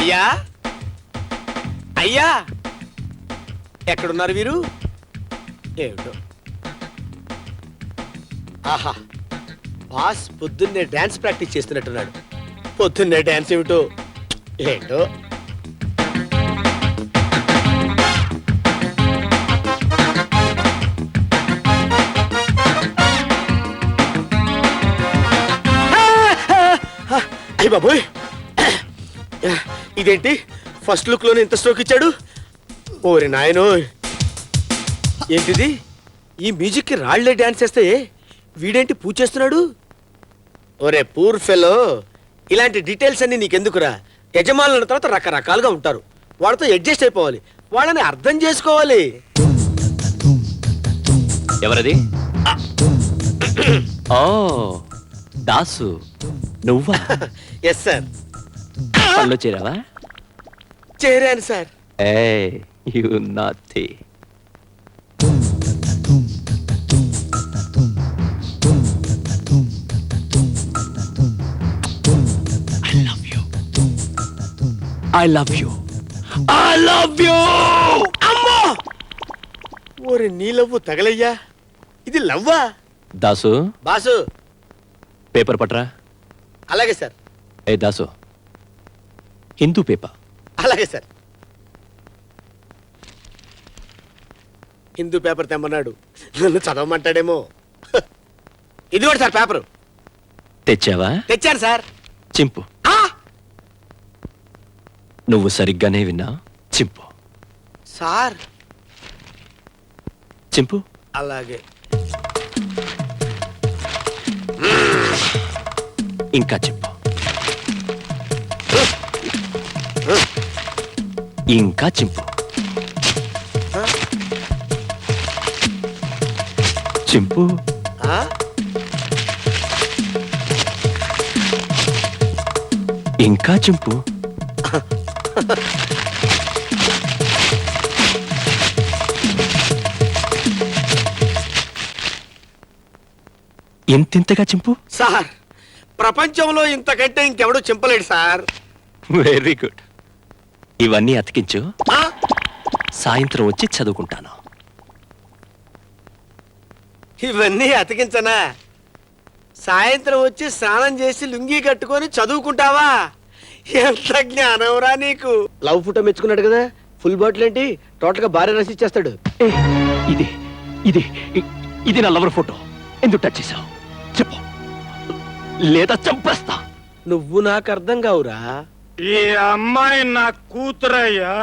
అయ్యా అయ్యా ఎక్కడున్నారు వీరు? ఏమిటో. ఆహా, బాస్ పొద్దున్నే డాన్స్ ప్రాక్టీస్ చేస్తున్నట్టున్నాడు. పొద్దున్నే డాన్స్ ఏమిటో ఏంటో. అయ్య బాబోయ్, ఇదేంటి ఫస్ట్ లుక్ లోనే ఇంత స్ట్రోక్ ఇచ్చాడు? ఓరి నాయనో, ఏంటిది? ఈ మ్యూజిక్ కి రాళ్లే డాన్స్ చేస్తే వీడేంటి పూజ చేస్తున్నాడు? ఓరే పూర్ ఫెలో, ఇలాంటి డీటెయిల్స్ అన్ని నీకెందుకురా? యజమానుల తర్వాత రకరకాలుగా ఉంటారు, వాళ్ళతో అడ్జస్ట్ అయిపోవాలి, వాళ్ళని అర్థం చేసుకోవాలి. ఎవరది? ఓ దాసు, నువ్వా? Yes sir. పనిలో చేరావా? చేరాను సార్. ఏ you naughty. I love you. I love you. అమ్మో, ఓరి నీ లవ్వు తగలయ్యా, ఇది లవ్వా? దాసు, బాసు. పేపర్ పట్రా. అలాగే సార్. ఏ దాసు, హిందూ పేపర్. అలాగే సార్. హిందూ పేపర్ తెమ్మన్నాడు, నన్ను చదవమంటాడేమో. ఇది కూడా సార్ పేపరు. తెచ్చావా? తెచ్చాను సార్. చింపు. నువ్వు సరిగ్గానే విన్నా. చింపు సార్. చింపు. అలాగే. ఇంకా చింపు. ఇంకా చింపు. చింపు. ఇంకా చింపు. ఇంతింతగా చింపు. సార్, ప్రపంచంలో ఇంతకంటే ఇంకెవడూ చింపలేడు సార్. Very good. ఇవన్నీ అతికించు, సాయంత్రం వచ్చి చదువుకుంటాను. ఇవన్నీ అతికించనా? సాయంత్రం వచ్చి స్నానం చేసి లుంగీ కట్టుకొని చదువుకుంటావా? ఎంత జ్ఞానంరా నీకు. లవ్ ఫోటో మెచ్చుకున్నాడు కదా, ఫుల్ బాటిల్ ఏంటి, టోటల్ గా భార్య రసి ఇచ్చేస్తాడు. ఇది ఇది ఇది నా లవర్ ఫోటో. ఎందుకు టచ్ చేసావు చెప్పు, లేదా చంపేస్తా. నువ్వు నాకు అర్థం కావురా. ఈ అమ్మాయి నా కూతురయ్యా.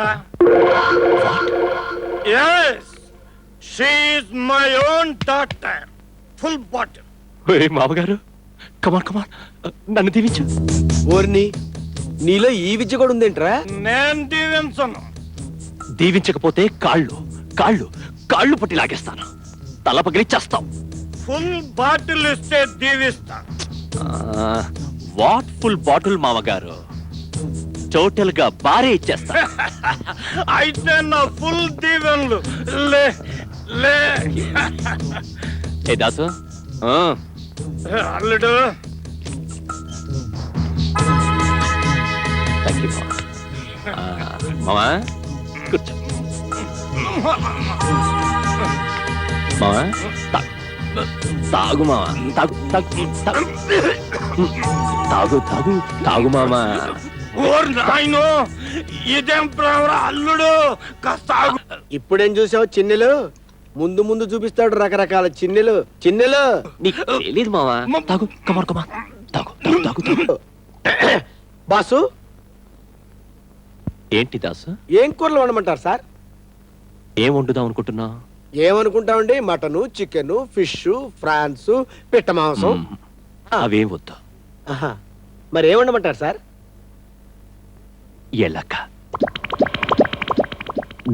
yes she is my own daughter. full bottle. మామగారు, కమాన్ కమాన్, నన్ను దీవించు. ఓర్ని, నీలో ఈ విద్య కూడా ఉందేంట్రా? నేను దీవించను. దీవించకపోతే కాళ్ళు కాళ్ళు కాళ్ళు పట్టి లాగేస్తాను, తల పగిలి చేస్తాం. ఫుల్ బాటిల్ ఇస్తే దీవిస్తా. వాట్ ఫుల్ బాటిల్ మామగారు? టోటల్ గా బారే ఇచ్చేస్తా. అయితే నా ఫుల్ దీవెనలు. లే లే. ఏ దాసు, అల్లుడు. మామా కూర్చో. మామా తాగు మామా, తాగు తాగు తాగు తాగు తాగు మామా. ఓర్ నాయనో, ఇదేం ప్రవర అల్లుడు, కాస్త ఆగు. ఇప్పుడేం చూసావు చిన్నెలు? ముందు ముందు చూపిస్తాడు రకరకాల చిన్నెలు. చిన్నెలు నీకు తెలీదు మావా. తాగు, కమాన్ కమాన్, తాగు తాగు తాగు తాగు. బాసు, ఏంటి దాసు? ఏం కూరలు వండమంటారు సార్? ఏం వండుదాం అనుకుంటున్నా? ఏమనుకుంటామండి, మటను, చికెన్, ఫిష్, ఫ్రాన్స్, పిట్ట మాంసం. అవేం వద్దు. మరి ఏం వండమంటారు సార్? ఎలక.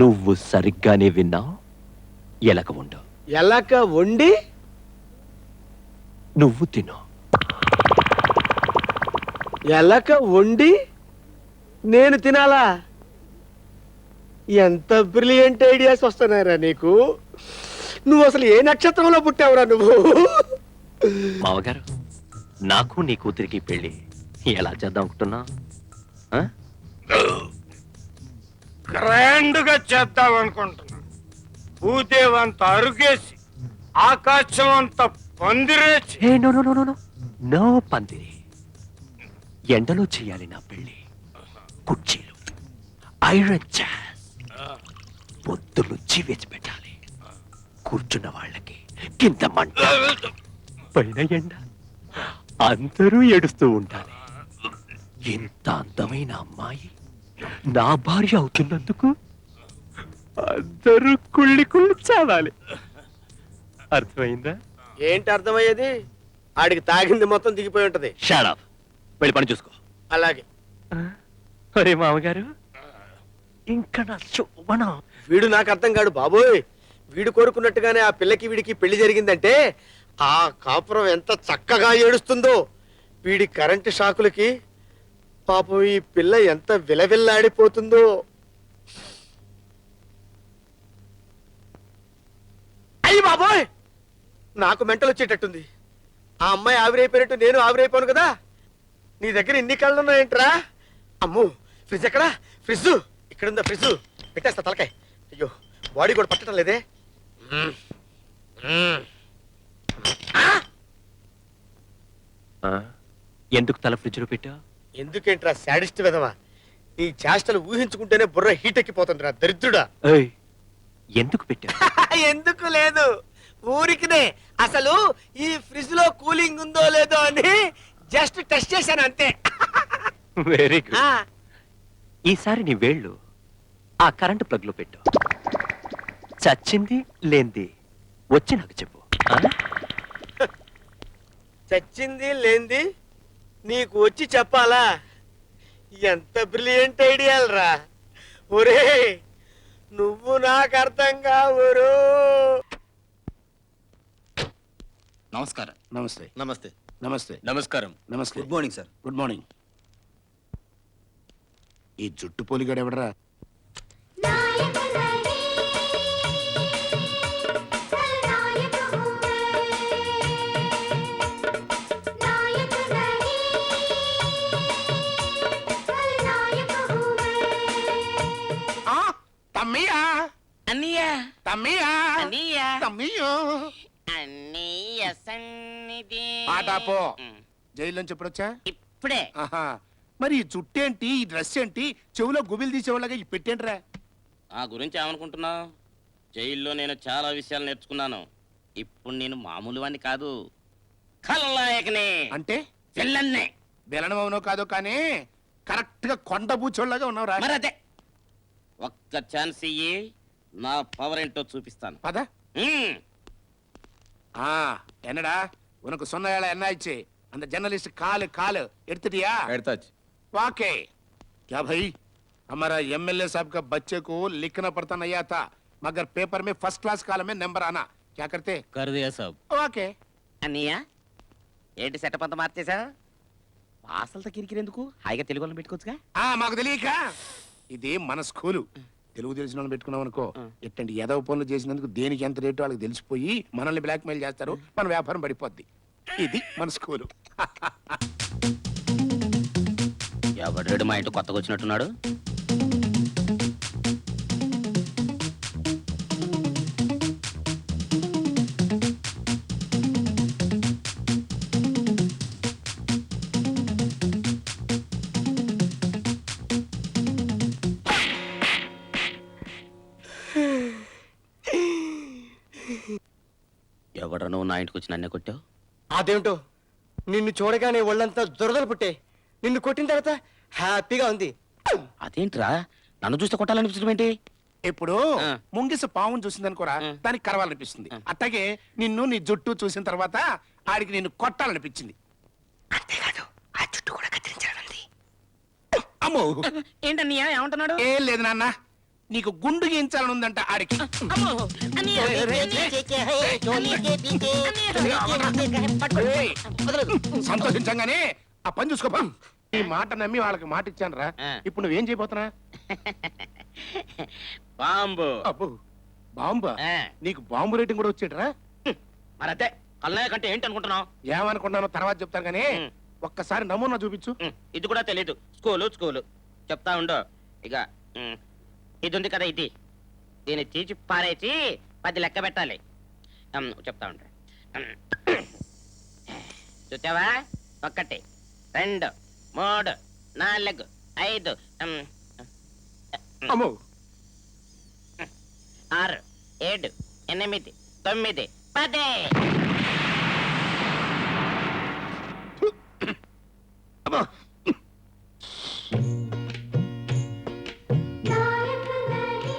నువ్వు సరిగ్గానే విన్నావు, ఎలక వండు. ఎలక వండి నువ్వు తిను. ఎలక వండి నేను తినాలా? ఎంత బ్రిలియంట్ ఐడియాస్ వస్తున్నారా నీకు. నువ్వు అసలు ఏ నక్షత్రంలో పుట్టావురా నువ్వు? మామగారు, నాకు నీ కూతురికి పెళ్లి ఎలా చేద్దాం అనుకుంటున్నా? గ్రాండ్ గా చేద్దాం అనుకుంటున్నా. భూదేవంత అరుగేసి ఆకాశం అంత పందిరేసి hey no no no no no పందిరి. ఎండలో చేయాలి నా పెళ్లి. కుర్చీలు, ఐరన్ చైర్స్, పొద్దులు వేసి పెట్టాలి. కూర్చున్న వాళ్ళకి కింద మంట, పైన ఎండ, అందరూ ఏడుస్తూ ఉండాలి. ఇంత అందమైన అమ్మాయి నా భార్య అవుతున్నందుకు అందరూ కుళ్ళి కుళ్ళి చావాలి. అర్థమైందా? ఏంటి అర్థమయ్యేది? ఆడికి తాగింది మొత్తం దిగిపోయి ఉంటది. షాడప్, వెళ్ళి పని చూసుకో. అలాగే. అరే మామగారు, ఇంకా నా శోభనం. వీడు నాకు అర్థం కాడు బాబోయ్. వీడు కోరుకున్నట్టుగానే ఆ పిల్లకి వీడికి పెళ్లి జరిగిందంటే ఆ కాపురం ఎంత చక్కగా ఏడుస్తుందో. వీడి కరెంటు షాకులకి పాపం ఈ పిల్ల ఎంత విలవిల్లాడిపోతుందో. అయ్యి బాబోయ్, నాకు మెంటలు వచ్చేటట్టుంది. ఆ అమ్మాయి ఆవిరైపోయినట్టు నేను ఆవిరైపోను కదా. నీ దగ్గర ఇన్ని కళ్ళు ఉన్నాయంటరా? అమ్మో, ఫ్రిడ్జ్ ఎక్కడా? ఫ్రిడ్జ్ ఇక్కడుందా? ఫ్రిడ్జ్ పెట్టేస్తా తలకాయ. అయ్యో, బాడీ కూడా పట్టడం లేదే. ఎందుకు తల ఫ్రిడ్జ్ లో పెట్టా? ఎందుకేంట్రా శాడిస్ట్ విధవా? నీ చేష్టలు ఊహించుకుంటేనే బుర్ర హీట్ ఎక్కిపోతుందిరా దరిద్రుడా. ఎందుకు పెట్టా? ఎందుకు లేదు, ఊరికినే. అసలు ఈ ఫ్రిడ్జ్ లో కూలింగ్ ఉందో లేదో అని జస్ట్ టెస్ట్ చేశాను అంతే. Very good. ఆ, ఈసారి నీ వేళ్ళు ఆ కరెంట్ ప్లగ్ లో పెట్టు. చచ్చింది లేంది వచ్చి నాకు చెప్పు. చచ్చింది లేంది నీకు వచ్చి చెప్పాలా? ఎంత బ్రిలియంట్ ఐడియాలరా. ఒరే, నువ్వు నాకు అర్థం కావురు. నమస్కారం. నమస్తే నమస్తే. నమస్తే నమస్కారం. నమస్తే. Good morning sir. Good morning. ఈ జుట్టు పోలిగాడు ఎవడరా? తమ్మియా అన్నయ్య తమ్మియా అన్నయ్య తమ్మియో అన్నయ్య సన్నిధి ఆటాపో. జైల్లోంచి ఎప్పుడొచ్చా? ఇప్పుడే ఆహా. మరి ఈ జుట్టేంటి, ఈ డ్రెస్ ఏంటి, చెవులో గుబిలు తీసేవాళ్ళగా ఈ పెట్టేంట్రా? ఆ గురించి ఏమనుకుంటున్నావు? జైల్లో నేను చాలా విషయాలు నేర్చుకున్నాను. ఇప్పుడు నేను మామూలు వాణ్ణి కాదు, ఖల్నాయకనే. అంటే విల్లన్నే. బెలనమవునో కాదో కానీ కరెక్ట్ గా కొండ బూచోళ్ళగా ఉన్నావురా. మరి అదే, ఒక్క ఛాన్స్ ఇయ్యి, నా పవర్ ఏంటో చూపిస్తాను. పద. మ్మ్. என்னடா உனக்கு சொன்ன வேலை என்ன ஆயிடுச்சு? அந்த जर्नलिस्ट काल काल எடுத்துட்டியா? ఎడతాச்சு. वाके क्या भाई, हमारा एमएलए साहब का बच्चे को लिखना पड़ता नहीं आता, मगर पेपर में फर्स्ट क्लास कालम में नंबर आना, क्या करते? कर दिया सब. वाके అన్నయ్య, ఏంటి సెటప్ అంతా మార్చేసా? భాషలతో కిరికిరెందుకు? హాయిగా తెలుగు వాళ్ళని పెట్టుకోవచ్చుగా. మాకు తెలియక ఇది మన స్కూలు. తెలుగు తెలిసిన వాళ్ళని పెట్టుకున్నాం అనుకో, ఎట్టండి ఎదవ పనులు చేసినందుకు దేనికి ఎంత రేటు వాళ్ళకి తెలిసిపోయి మనల్ని బ్లాక్ మెయిల్ చేస్తారు, మన వ్యాపారం పడిపోద్ది. ఇది మన స్కూలు. ఎవడేడు మా ఇంటి కొత్తగా వచ్చినట్టున్నాడు. ఎవడ నువ్వు నా ఇంటికి వచ్చి నన్నే కొట్టావు? అదేమిటో, నిన్ను చూడగానే ఒళ్ళంతా దురదలు పుట్టే. నిన్ను కొట్టిన తర్వాత హ్యాపీగా ఉంది. అదేంట్రా, నన్ను చూస్తే కొట్టాలనిపించడం ఏంటి? ఇప్పుడు ఆ. ముంగిస పావును చూసిందనుకోరా, ఆ. దానికి కరవాలనిపిస్తుంది. అట్టగే నిన్ను నీ జుట్టు చూసిన తర్వాత ఆడికి నిన్ను కొట్టాలనిపించింది. అంతేకాదు, ఆ చుట్టూ కూడా కత్తిరించాలనుంది. అమ్మో, ఏంటన్నయ్య ఏమంటున్నాడు? ఏం లేదు నాన్న, నీకు గుండు గీయించాలనుందంట ఆడికి. అమ్మో, అన్నయ్య, ఏయ్, సంతోషించంగానే ఆ పని చూసుకోపా. ఈ మాట నమ్మి వాళ్ళకి మాట ఇచ్చాను రా. ఆ. ఇప్పుడు నువ్వేం చేయబోతున్నా? బాంబు. అబ్బో, బాంబా? ఆ. నీకు బాంబు రేటింగ్ కూడా వచ్చేటరా? మరదే, కల్నాయ కంటే ఏంటి అనుకుంటున్నావు? ఏమనుకున్నానో తర్వాత చెప్తాను కానీ ఉం. ఒక్కసారి నమూనా చూపించు. ఇది కూడా తెలీదు. స్కూలు స్కూలు చెప్తా ఉండు. ఇక ఇది ఉంది కదా ఇది, దీన్ని తీసి పారేసి 10 లెక్క పెట్టాలి. చెప్తా ఉంటా. చూసావా? 1 2 3 4 5 అమ్మో 6 7 8 9 10. అమ్మో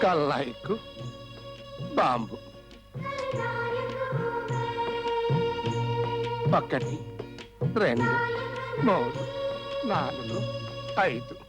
కల్లాయికు బాంబు 1 2 3 4 5